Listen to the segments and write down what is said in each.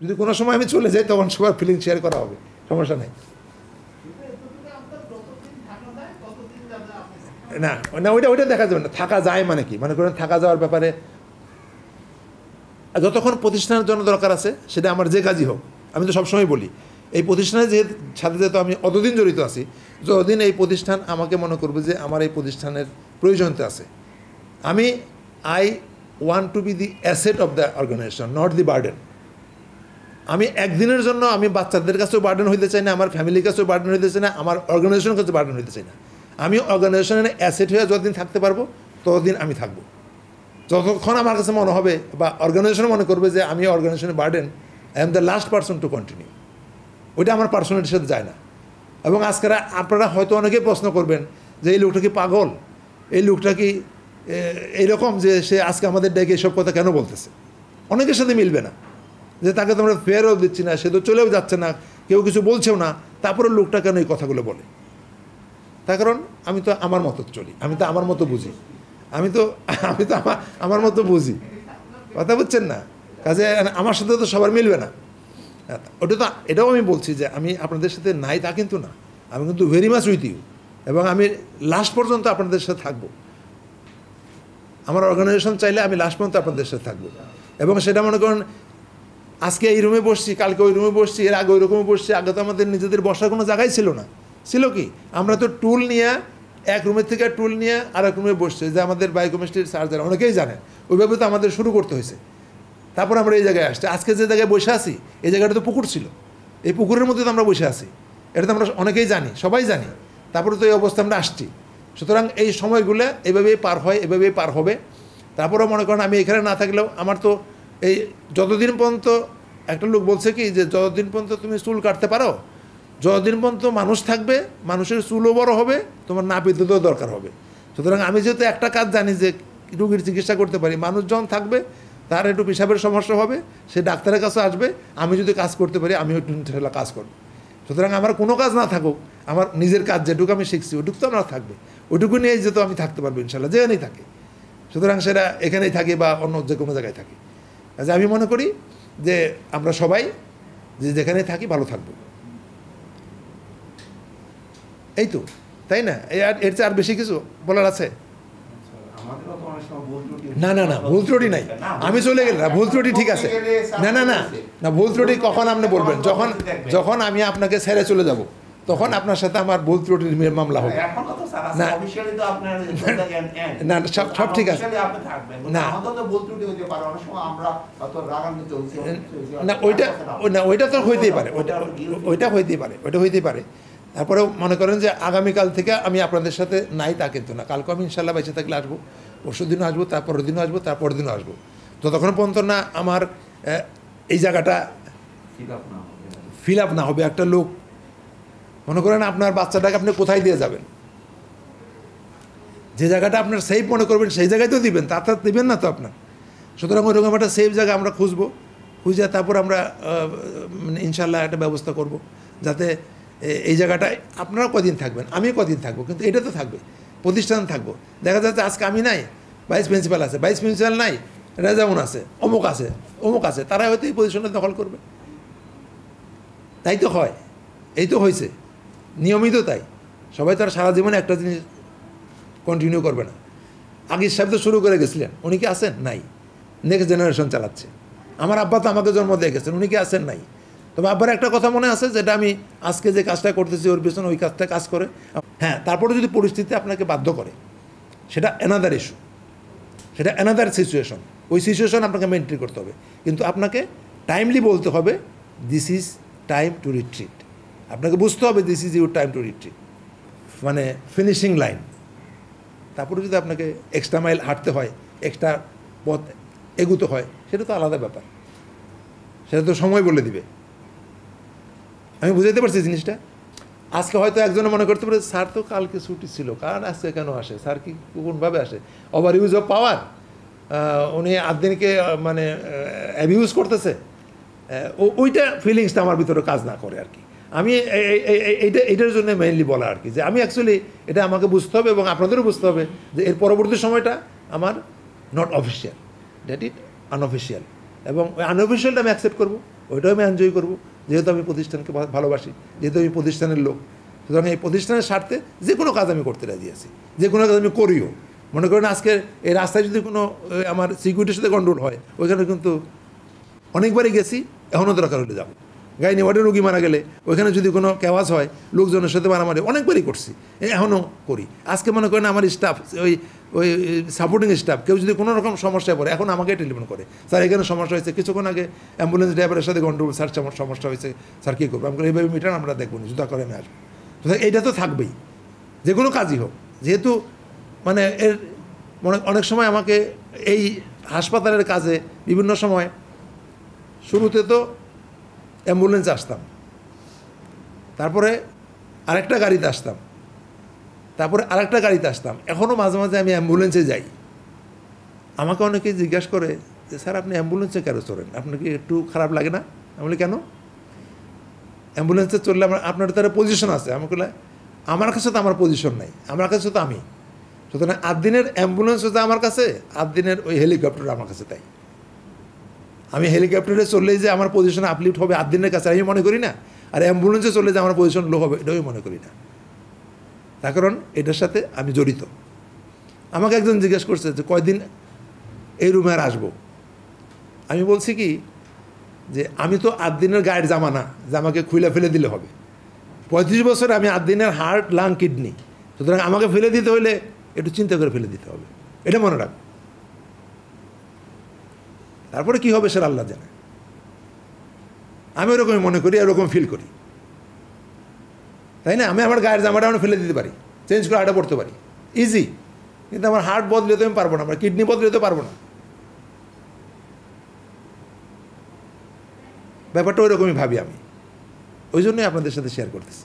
যদি কোনো সময় আমি চলে যাই তখন সবার ফিলিং শেয়ার করা হবে, সমস্যা নেই। না না, ওইটা দেখা যাবে না। থাকা যায় মানে কি, মনে করেন থাকা যাওয়ার ব্যাপারে যতক্ষণ প্রতিষ্ঠানের জন্য দরকার আছে, সেটা আমার যে কাজই হোক, আমি তো সবসময় বলি এই প্রতিষ্ঠানের সাথে যেহেতু আমি অতদিন জড়িত আছি, যতদিন এই প্রতিষ্ঠান আমাকে মনে করবে যে আমার এই প্রতিষ্ঠানের প্রয়োজনীয়তা আছে, I want to be the asset of the organisation, not the burden. আমি একদিনের জন্য আমি বাচ্চাদের কাছেও বার্ডেন হইতে চাই না, আমার ফ্যামিলির কাছেও বার্ডেন হইতে চাই না, আমার অর্গানাইজেশনের কাছে বার্ডেন হইতে চাই না। আমি অর্গানাইজেশনের অ্যাসেট হয়ে যতদিন থাকতে পারবো ততদিন আমি থাকবো। যতক্ষণ আমার কাছে মনে হবে বা অর্গানাইজেশন মনে করবে যে আমি অর্গানাইজেশনের burden, I am the last person to continue, ওইটা আমার পার্সোনালিটির সাথে যায় না। এবং আজকের আপনারা হয়তো অনেকেই প্রশ্ন করবেন যে এই লোকটা কি পাগল, এই লোকটা কি এইরকম যে সে আজকে আমাদের ডেকে এসব কথা কেন বলতেছে। অনেকের সাথে মিলবে না যে তাকে তো আমরা ফেয়ারও দিচ্ছি না, সে তো চলেও যাচ্ছে না, কেউ কিছু বলছেও না, তারপরে লোকটা কেন এই কথাগুলো বলে। তার কারণ আমি তো আমার মতো চলি, আমি তো আমার মতো বুঝি, আমি তো আমার মতো বুঝি, কথা বুঝছেন না? কাজে আমার সাথে তো সবার মিলবে না। এটাও আমি বলছি যে আমি আপনাদের সাথে নাই তা কিন্তু না, আমি কিন্তু ভেরি মাচ উইথ ইউ, এবং আমি লাস্ট পর্যন্ত আপনাদের সাথে থাকবো। আমার অর্গানাইজেশন চাইলে আমি লাস্ট পর্যন্ত আপনাদের সাথে থাকবো। এবং সেটা মনে করেন আজকে এই রুমে বসছি, কালকে ওই রুমে বসছি, এর আগে ওই রকমে বসছি, আগে তো আমাদের নিজেদের বসার কোনো জায়গাই ছিল না। ছিল কি, আমরা তো টুল নিয়ে এক রুমের থেকে টুল নিয়ে আর এক রুমে বসছে, যে আমাদের বায়োকেমিস্ট্রির স্যার যারা অনেকেই জানেন, ওইভাবে তো আমাদের শুরু করতে হয়েছে। তারপর আমরা এই জায়গায় আসছি, আজকে যে জায়গায় বসে আছি এই জায়গাটা তো পুকুর ছিল, এই পুকুরের মধ্যে তো আমরা বসে আছি, এটা তো আমরা অনেকেই জানি, সবাই জানি। তারপরে তো এই অবস্থা আমরা আসছি। সুতরাং এই সময়গুলো এভাবেই পার হয়, এভাবেই পার হবে। তারপরেও মনে করেন আমি এখানে না থাকলেও আমার তো এই যতদিন পর্যন্ত, একটা লোক বলছে কি যে যতদিন পর্যন্ত তুমি চুল কাটতে পারো, যতদিন পর্যন্ত মানুষ থাকবে, মানুষের চুলও বড় হবে, তোমার নাপিতেও দরকার হবে। সুতরাং আমি যেহেতু একটা কাজ জানি যে রুগীর চিকিৎসা করতে পারি, মানুষ যখন থাকবে তার একটু পেশাবের সমস্যা হবে, সে ডাক্তারের কাছে আসবে, আমি যদি কাজ করতে পারি আমিও একটু কাজ করব। সুতরাং আমার কোনো কাজ না থাকুক, আমার নিজের কাজ যেটুকু আমি শিখছি ওটুকু তো আমার থাকবে, ওটুকু নিয়ে যেহেতু আমি থাকতে পারবো ইনশাল্লাহ, যেখানেই থাকে। সুতরাং সেটা এখানেই থাকে বা অন্য যে কোনো জায়গায় থাকে। আচ্ছা, আমি মনে করি যে আমরা সবাই যে যেখানেই থাকি ভালো থাকবো, এই তো, তাই না? এর চেয়ে আর বেশি কিছু বলার আছে? না না না, ভুল ত্রুটি নাই, আমি চলে গেলাম, ভুল ত্রুটি ঠিক আছে। না না না না, ভুল ত্রুটি কখন আপনি বলবেন? যখন আমি আপনাকে ছেড়ে চলে যাব তখন আপনার সাথে আমার ভুল ত্রুটির মামলা হবে। না না, সব ঠিক আছে। না না, ওইটা তো হইতেই পারে, ওইটা হইতেই পারে। তারপরেও মনে করেন যে আগামীকাল থেকে আমি আপনাদের সাথে নাই তা কিন্তু না, কালকে আমি ইনশাল্লাহ বেঁচে থাকলে আসবো, পরশু দিনও আসবো, তারপরের দিনও আসবো, তারপরের দিনও আসবো, যতক্ষণ পর্যন্ত না আমার এই জায়গাটা ফিল আপ না হবে। একটা লোক মনে করেন আপনার বাচ্চাটাকে আপনি কোথায় দিয়ে যাবেন, যে জায়গাটা আপনার সেফ মনে করবেন সেই জায়গায় তো দিবেন, তা দিবেন না তো আপনার। সুতরাং ওইরকম একটা সেফ জায়গা আমরা খুঁজে তারপর আমরা ইনশাল্লাহ একটা ব্যবস্থা করব, যাতে এই জায়গাটায় আপনারা কদিন থাকবেন, আমি কদিন থাকবো, কিন্তু এটা তো থাকবে, প্রতিষ্ঠান থাকবো। দেখা যাচ্ছে আজকে আমি নাই, ভাইস প্রিন্সিপাল আছে, ভাইস প্রিন্সিপাল নাই, রেজাউন আছে, অমুক আছে, তারা হয়তো এই পজিশনটা দখল করবে। তাই তো হয়, এই তো হয়েছে নিয়মিত। তাই সবাই তো আর সারা জীবনে একটা জিনিস কন্টিনিউ করবে না। আগের সাহেব তো শুরু করে গেছিলেন, উনি কি আছেন? নাই, নেক্সট জেনারেশন চালাচ্ছে। আমার আব্বা তো আমাকে জন্ম দিয়ে গেছেন, উনি কি আছেন? নাই। তবে আব্বার একটা কথা মনে আছে, যেটা আমি আজকে যে কাজটা করতেছি ওর পিছনে ওই কাজটা কাজ করে। হ্যাঁ, তারপরে যদি পরিস্থিতি আপনাকে বাধ্য করে, সেটা অ্যানাদার ইস্যু, সেটা অ্যানাদার সিচুয়েশন, ওই সিচুয়েশন আপনাকে মেনটেন করতে হবে। কিন্তু আপনাকে টাইমলি বলতে হবে this is time to retreat. আপনাকে বুঝতে হবে this is your time to retreat, মানে ফিনিশিং লাইন। তারপরে যদি আপনাকে এক্সট্রা মাইল হাঁটতে হয়, এক্সট্রা পথ এগুতে হয়, সেটা তো আলাদা ব্যাপার, সেটা তো সময় বলে দিবে। আমি বুঝাইতে পারছি জিনিসটা। আজকে হয়তো একজনে মনে করতে পারে স্যার তো কালকে ছুটি ছিল, কারণ আজকে কেন আসে, স্যার কি কোনভাবে আসে, ওভার ইউজ অফ পাওয়ার, উনি আদিনকে মানে অ্যাবিউজ করতেছে, ওইটা ফিলিংসটা আমার ভিতরে কাজ না করে আর কি। আমি এইটার জন্য মেইনলি বলা আর কি, যে আমি অ্যাকচুয়ালি এটা আমাকে বুঝতে হবে এবং আপনাদেরও বুঝতে হবে যে এর পরবর্তী সময়টা আমার not official, that it unofficial, এবং ওই আনঅফিসিয়ালটা আমি অ্যাকসেপ্ট করবো, ওইটাও আমি এনজয় করবো, যেহেতু আমি প্রতিষ্ঠানকে ভালোবাসি, যেহেতু আমি প্রতিষ্ঠানের লোক। সুতরাং এই প্রতিষ্ঠানের স্বার্থে যে কোনো কাজ আমি করতে রাজি আছি, যে কোনো কাজ আমি করিও। মনে করেন আজকে এই রাস্তায় যদি কোনো আমার সিকিউরিটির সাথে গন্ডগোল হয়, ওইখানে কিন্তু অনেকবারই গেছি, এখনও দরকার হলে যাবো। গাইনি ওয়ার্ডে রুগী মারা গেলে ওইখানে যদি কোনো ক্যাওয়াজ হয়, লোকজনের সাথে মারামারি অনেকবারই করছি, এখনও করি। আজকে মনে করেন আমার স্টাফ, ওই ওই সাপোর্টিং স্টাফ, কেউ যদি কোনো রকম সমস্যায় পড়ে, এখন আমাকে টেলিফোন করে, স্যার এখানে সমস্যা হয়েছে, কিছুক্ষণ আগে অ্যাম্বুলেন্স ড্রাইভারের সাথে গন্ডগোল, স্যার সমস্যা হয়েছে, স্যার কী করবো? আমি এইভাবে মিটার আমরা দেখবো না, জুতা করে আমি আসবো। এইটা তো থাকবেই, যে কোনো কাজই হোক। যেহেতু মানে এর অনেক সময় আমাকে এই হাসপাতালের কাজে বিভিন্ন সময়, শুরুতে তো অ্যাম্বুলেন্সে আসতাম, তারপরে আরেকটা গাড়িতে আসতাম, তারপরে আরেকটা গাড়িতে আসতাম, এখনও মাঝে মাঝে আমি অ্যাম্বুলেন্সে যাই। আমাকে অনেকেই জিজ্ঞাসা করে যে স্যার আপনি অ্যাম্বুলেন্সে কেন চলেন, আপনার কি একটু খারাপ লাগে না? আমি বলি কেন? অ্যাম্বুলেন্সে চললে আপনার তার পজিশন আছে। আমি বলে আমার কাছে তো আমার পজিশন নাই, আমার কাছে তো আমি। সুতরাং 8 দিনের অ্যাম্বুলেন্স হচ্ছে আমার কাছে, 8 দিনের ওই হেলিকপ্টার আমার কাছে তাই। আমি হেলিকপ্টারে চললেই যে আমার পজিশন আপলিফ্ট হবে 8 দিনের কাছে আমি মনে করি না, আর অ্যাম্বুলেন্সে চললে যে আমার পজিশন লো হবে এটাও মনে করি না। তার কারণ এটার সাথে আমি জড়িত। আমাকে একজন জিজ্ঞেস করছে যে কয়দিন এই রুমে আর আসবো। আমি বলছি কি যে আমি তো 8 দিনের গায়ের জামা না যে আমাকে খুলে ফেলে দিলে হবে। 35 বছর আমি 8 দিনের হার্ট, লাং, কিডনি। সুতরাং আমাকে ফেলে দিতে হলে একটু চিন্তা করে ফেলে দিতে হবে, এটা মনে রাখ। তারপরে কি হবে সেটা আল্লাহ জানে। আমি ওরকমই মনে করি, ওরকম ফিল করি, তাই না? আমি আমার গায়ের জামাটা আমি ফেলে দিতে পারি, চেঞ্জ করে আটা পড়তে পারি, ইজি। কিন্তু আমার হার্ট বদলে তো আমি পারবো না, আমার কিডনি বদলে তো পারবো না। ব্যাপারটা ওই রকমই ভাবি আমি, ওই জন্যই আপনাদের সাথে শেয়ার করতেছি।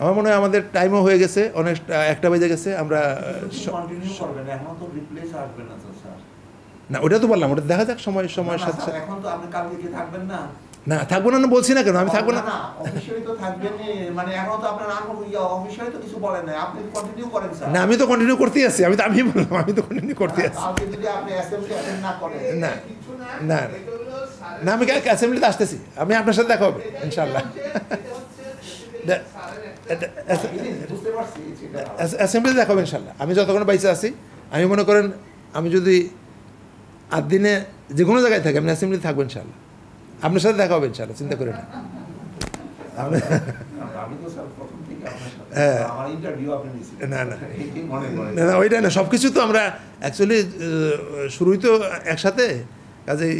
আমার মনে হয় আমাদের টাইমও হয়ে গেছে, অনেক 1টা বেজে গেছে। আমরা না ওটা তো বললাম, ওটা দেখা যাক সময়ের সাথে সাথে। না থাকবো না বলছি না কেন, আমি থাকবো না। না আমি তো কন্টিনিউ করতেই আছি, আমি বললাম আমি তো কন্টিনিউ করতে আছি। না না না আমি অ্যাসেম্বলিতে আসতেছি, আমি আপনার সাথে দেখা হবে ইনশাআল্লাহ। অ্যাসেম্বলিতে দেখা হবে ইনশাআল্লাহ। আমি যতক্ষণ বাইসে আছি, আমি মনে করেন আমি যদি 8 দিনে যে কোনো জায়গায় থাকি, আমি অ্যাসেম্বলিতে থাকবো ইনশাআল্লাহ। আপনার সাথে দেখা হবে ইনশাআল্লাহ, চিন্তা করেন না। না না না ওইটা না, সব কিছু তো আমরা অ্যাকচুয়ালি শুরুই তো একসাথে, কাজেই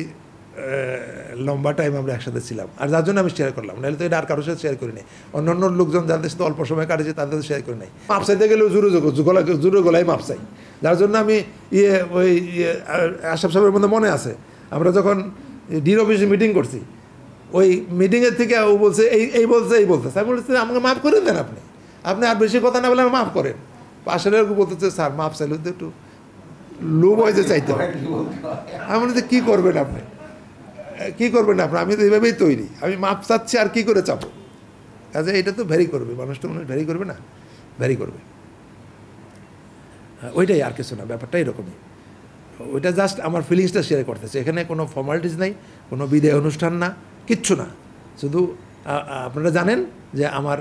লম্বা টাইম আমরা একসাথে ছিলাম, আর যার জন্য আমি শেয়ার করলাম। নাহলে তো এটা আর কারোর সাথে শেয়ার করি নাই। অন্যান্য লোকজন যাদের সাথে অল্প সময় কাটেছে তাদের সাথে শেয়ার করি নাই। মাপ চাইতে গেলেও জোরে গলায় মাপ চাই, যার জন্য আমি ওই আশরাফ সাহেবের মধ্যে মনে আছে, আমরা যখন ডির অফিসে মিটিং করছি, ওই মিটিংয়ের থেকে ও বলছে এই বলছে আমি বলছি আমাকে মাফ করে দেন, আপনি আর বেশি কথা না বলে আমার মাফ করেন। পাশের বলতেছে স্যার মাফ চাইলে তো একটু লোভ হয়েছে চাইতে হবে। আমি বলছি কী করবেন আপনি, আমি তো এইভাবেই তৈরি, আমি মাপ চাচ্ছি আর কী করে চাপো। কাজে এটা তো ভ্যারি করবে, মানুষটা মানুষ ভ্যারি করবে না, ভ্যারি করবে। ওইটাই, আর কিছু না, ব্যাপারটা এরকমই। ওইটা জাস্ট আমার ফিলিংসটা শেয়ার করতেছে। এখানে কোনো ফর্মালিটিস নাই, কোনো বিদায় অনুষ্ঠান না, কিচ্ছু না। শুধু আপনারা জানেন যে আমার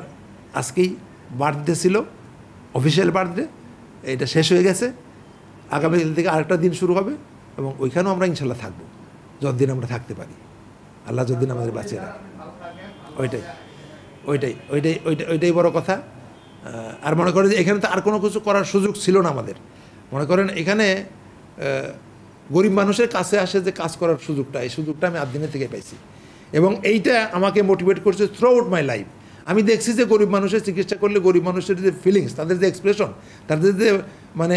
আজকেই বার্থডে ছিল, অফিসিয়াল বার্থডে, এটা শেষ হয়ে গেছে। আগামী থেকে আরেকটা দিন শুরু হবে, এবং ওইখানেও আমরা ইনশাল্লাহ থাকবো যতদিন আমরা থাকতে পারি, আল্লাহ যতদিন আমাদের বাঁচিয়ে রাখে। ওইটাই বড় কথা। আর মনে করেন যে এখানে তো আর কোনো কিছু করার সুযোগ ছিল না আমাদের। মনে করেন এখানে গরিব মানুষের কাছে আসে যে কাজ করার সুযোগটা, এই সুযোগটা আমি 8 দিনের থেকে পাইছি, এবং এইটা আমাকে মোটিভেট করছে থ্রু আউট মাই লাইফ। আমি দেখছি যে গরিব মানুষের চিকিৎসা করলে গরিব মানুষের যে ফিলিংস, তাদের যে এক্সপ্রেশন, তাদের যে মানে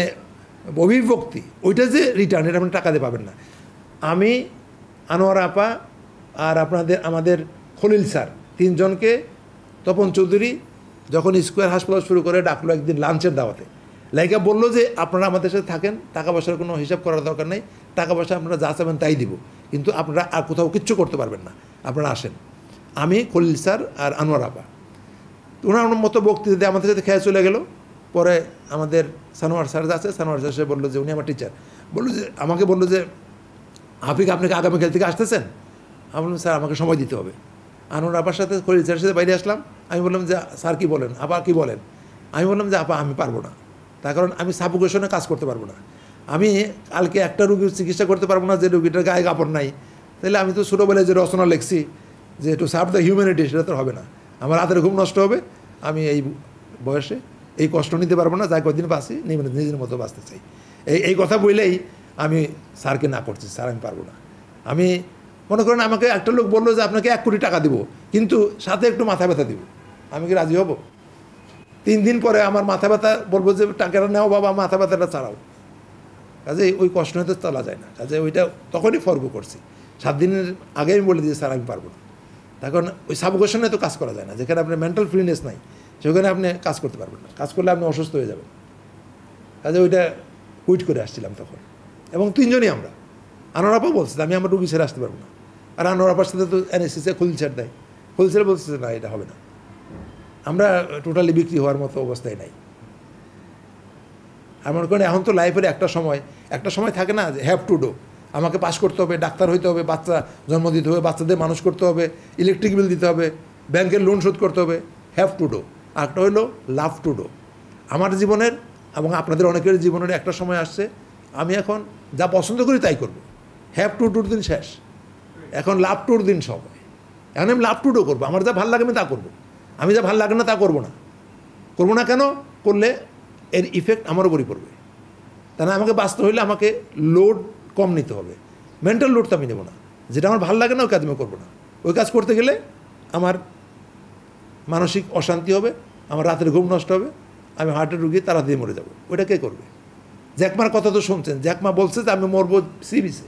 অভিব্যক্তি, ওইটা যে রিটার্ন, এটা আপনি টাকা দিয়ে পাবেন না। আমি, আনোয়ার আপা আর আমাদের খলিল স্যার, 3 জনকে তপন চৌধুরী যখন স্কোয়ার হাসপাতাল শুরু করে ডাকলো একদিন লাঞ্চের দাওয়াতে, লাইকা বললো যে আপনারা আমাদের সাথে থাকেন, টাকা পয়সার কোনো হিসাব করার দরকার নেই, টাকা পয়সা আপনারা যা চাবেন তাই দিব, কিন্তু আপনারা আর কোথাও কিচ্ছু করতে পারবেন না, আপনারা আসেন। আমি, খলিল স্যার আর আনোয়ার আপা, ওনার মতো বক্তৃতা দিয়ে আমাদের সাথে খেয়ে চলে গেল। পরে আমাদের সানোয়ার স্যার আছে, সানোয়ার স্যার বললো যে, উনি আমার টিচার, আমাকে বললো যে আফিক আপনি কি আগামীকাল থেকে আসতেছেন? আমি বললাম স্যার আমাকে সময় দিতে হবে। আনোয়ার আপার সাথে খলিল স্যারের সাথে বাইরে আসলাম। আমি বললাম যে স্যার কী বলেন, আপা কী বলেন? আমি বললাম যে আপা আমি পারবো না, তার কারণ আমি সাফোকেশনে কাজ করতে পারবো না। আমি কালকে একটা রুগীর চিকিৎসা করতে পারবো না যে রুগীটার গায়ে কাপড় নাই। তাহলে আমি তো ছোটোবেলায় যে রচনা লিখছি যে টু সার্ভ দ্য হিউম্যানিটি, সেটা তো হবে না। আমার রাতের ঘুম নষ্ট হবে। আমি এই বয়সে এই কষ্ট নিতে পারবো না, যাই কদিন বাঁচি নিজের মতো বাঁচতে চাই। এই কথা বললেই আমি স্যারকে না করছি, স্যার আমি পারবো না। আমি মনে করেন আমাকে একটা লোক বললো যে আপনাকে 1 কোটি টাকা দিব, কিন্তু সাথে একটু মাথা ব্যথা দিব, আমি কি রাজি হব? 3 দিন পরে আমার মাথা ব্যথা, বলবো যে টাকাটা নেও বাবা, মাথা ব্যথাটা ছাড়াও। কাজে ওই কষ্ট নিতে চলা যায় না। কাজে ওইটা তখনই ফর্গ করছি। 7 দিনের আগে আমি বলে দিয়েছি স্যার আমি পারবো না। তখন ওই সাবকশনে তো কাজ করা যায় না, যেখানে আপনার মেন্টাল ফ্রিনেস নাই সেখানে আপনি কাজ করতে পারবেন না। কাজ করলে আপনি অসুস্থ হয়ে যাবেন। কাজে ওইটা কুইট করে আসছিলাম তখন, এবং 3 জনই আমরা। আনোয়ার আপা বলছে আমি আমার রুগী ছেড়ে আসতে পারবো না, আর আনোয়ার আপার সাথে তো এনএসএসে খলিল স্যার দেয়। খলিল স্যার বলছে না এটা হবে না, আমরা টোটালি বিক্রি হওয়ার মতো অবস্থায় নাই। আমার কারণে এখন তো লাইফের একটা সময় থাকে না যে হ্যাভ টু ডু, আমাকে পাস করতে হবে, ডাক্তার হইতে হবে, বাচ্চা জন্ম দিতে হবে, বাচ্চাদের মানুষ করতে হবে, ইলেকট্রিক বিল দিতে হবে, ব্যাংকের লোন শোধ করতে হবে, হ্যাভ টু ডু। আরেকটা হলো লাভ টু ডু। আমার জীবনের এবং আপনাদের অনেকের জীবনের একটা সময় আসছে আমি এখন যা পছন্দ করি তাই করব। হ্যাভ টু ডুর দিন শেষ, এখন লাভ টুর দিন সময়। এখন আমি লাভ টু ডু করবো, আমার যা ভালো লাগে আমি তা করবো। আমি যা ভালো লাগে না তা করবো না। কেন? করলে এর ইফেক্ট আমার উপরই পড়বে। তাহলে আমাকে বাঁচতে হইলে আমাকে লোড কম নিতে হবে, মেন্টাল লোড তো আমি নেবো না। যেটা আমার ভালো লাগে না ওই কাজ আমি করবো না। ওই কাজ করতে গেলে আমার মানসিক অশান্তি হবে, আমার রাতের ঘুম নষ্ট হবে, আমি হার্টের রুগী তাড়াতাড়ি মরে যাবো। ওইটা কে করবে? জ্যাকমার কথা তো শুনছেন, জ্যাকমা বলছে যে আমি মরবো সি-বিচে।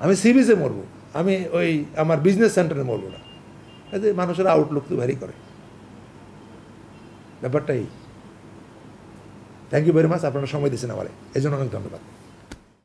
আমি সি-বিচে মরবো, আমি ওই আমার বিজনেস সেন্টারে মরবো না। কাজে মানুষের আউটলুক তো ভ্যারি করে, ব্যাপারটাই। থ্যাংক ইউ ভেরি মাচ, আপনারা সময় দিয়েছেন আমারে, এই জন্য অনেক ধন্যবাদ।